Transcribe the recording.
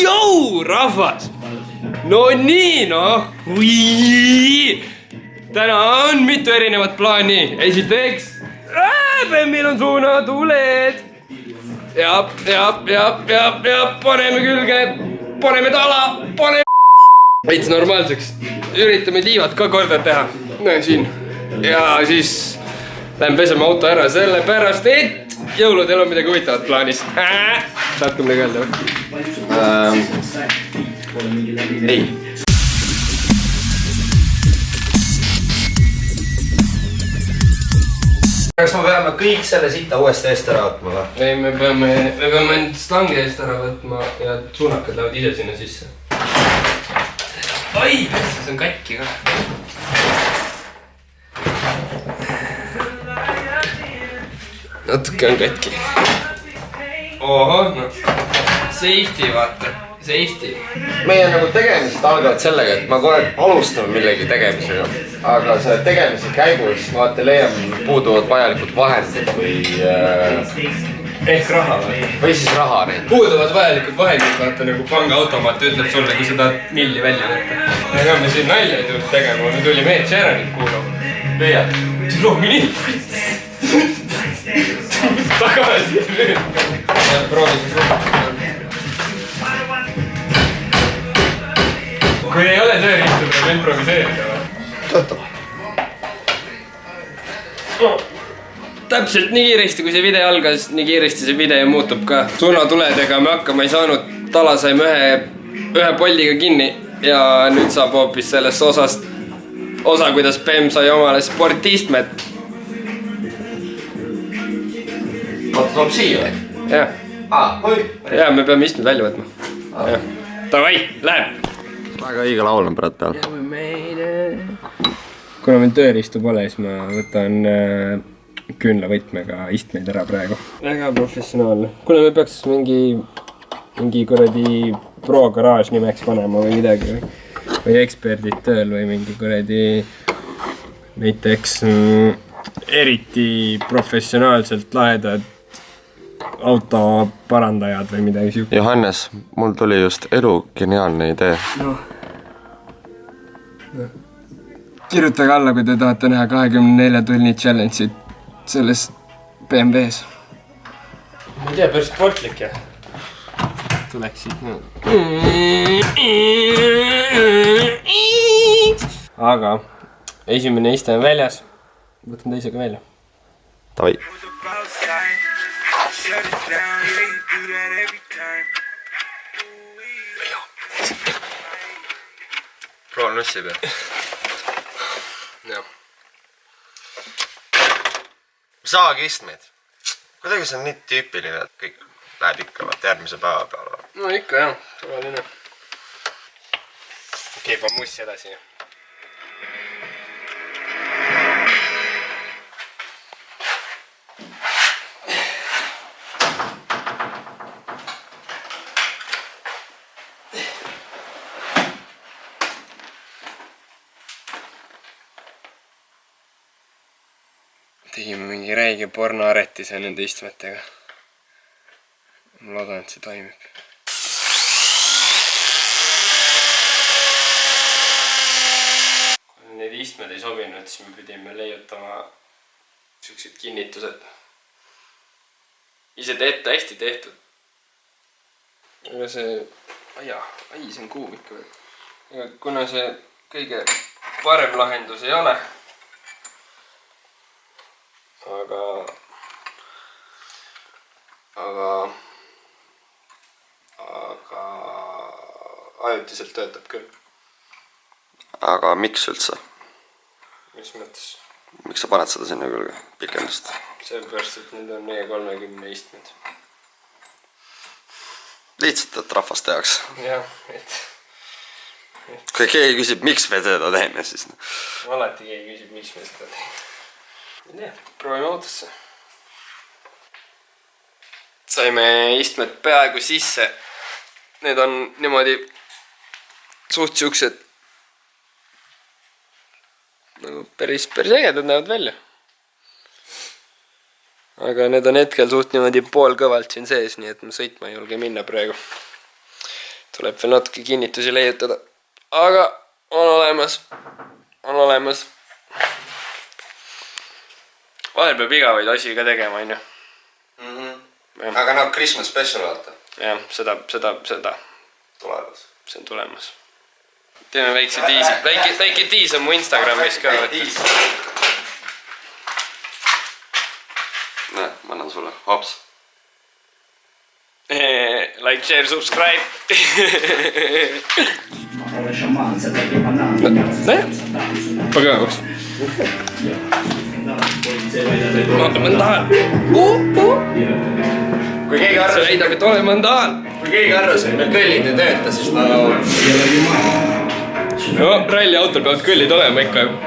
Jou, rahvas! No nii, noh! Täna on mitu erinevat plaani. Esiteks, meil on suunatuled. Ja, paneme külge, paneme tala, paneme veits normaalseks. Üritame tiivad ka korda teha. No siin. Ja siis lähen peseme auto ära sellepärast, et jõuludel on midagi huvitavat plaanis. Saatke midagi öelda või? Ei. Kas me peame kõik selle sita uuesti eest ära võtma või? Ei, me peame end stangi eest ära võtma ja suunakad lähevad ise sinna sisse. Oi, see on katki ka. Natuke on katki. Oho, no. Safety, vaata. Safety. Meie nagu tegemised algavad sellega, et ma kogu aeg alustan millegi tegemisega. Aga see tegemise käigus vaata leiame puuduvad vajalikud vahendid või... Ehk raha või? Või siis raha neid. Puuduvad vajalikud vahendid, vaata nagu pangaautomaat ütleb sulle, kui seda milli välja võtta. Ega me siin nalja ei tulnud tegema, me tulime Ed Sheeranit kuulama. Leiad, loomi nii. Tagasi nüüd. Proovi siis võtta. Kui ei ole tööriistu, tuleb improviseerida või? Töötab. Täpselt nii kiiresti, kui see video algas, nii kiiresti see video muutub ka. Suunatuledega me hakkama ei saanud, tala saime ühe poldiga kinni ja nüüd saab hoopis sellest osast osa, kuidas Pem sai omale sportistmet. Vaata tuleb siia või? Jah. Ja, me peame istmed välja võtma. Davai, läheb! Väga õige laul on praegu peal. Kuna meil tööriistu pole, siis ma võtan küünlavõtmega istmeid ära praegu. Väga professionaalne. Kuna me peaks mingi kuradi pro garaaž nimeks panema või midagi või eksperdid tööl või mingi kuradi näiteks eriti professionaalselt lahedad autoparandajad või midagi siuke. Johannes, mul tuli just elu geniaalne idee. Kirjutage alla, kui te tahate näha 24 tunni challenge'it selles BMW-s. Ma ei tea, päris sportlik ja tuleks siit aga esimene iste on väljas. Võtan teisega välja. Tavai. Proovin nussi peal. Jah. Saagi istmeid. Kuidagi see on nii tüüpiline, et kõik läheb ikka järgmise päeva peale. No ikka jah, tavaline. Okei, pa mussi edasi. Tegime mingi räige pornoaretise nende istmetega. Ma loodan, et see toimib. Kui need istmed ei sobinud, siis me pidime leiutama siuksed kinnitused. Ise teete hästi tehtud. Aga see... Ai, see on kuum ikka veel. Aga kuna see kõige parem lahendus ei ole, aga ajutiselt töötab küll. Aga miks üldse? Mis mõttes? Miks sa paned seda sinna külge pikendust? Seepärast, et need on meie 30 istmed. Lihtsalt, et rahvast tehaks. Jah, et... Kui keegi küsib, miks me seda teeme, siis... Alati keegi küsib, miks me seda teeme. Nii, proovime autosse. Saime istmed peaaegu sisse. Need on niimoodi suht siuksed nagu päris ägedad näevad välja. aga need on hetkel suht niimoodi poolkõvalt siin sees, nii et ma sõitma ei julge minna praegu. Tuleb veel natuke kinnitusi leiutada. Aga on olemas. On olemas. Vahel peab igavaid asi ka tegema, on ju. Aga nagu Christmas special vaata. Jah, seda. Tulemas. See on tulemas. Teeme väikse tiisi. Väike tiis on mu Instagramis ka. Näe, ma annan sulle. Hops. Like, share, subscribe. Näe? Pagavaks. Mandaal. Kui keegi arvas, See väidab, et ole mandaal. et meil kõllid ei tööta, siis no... Ralli autol peavad kõllid olema ikka ju.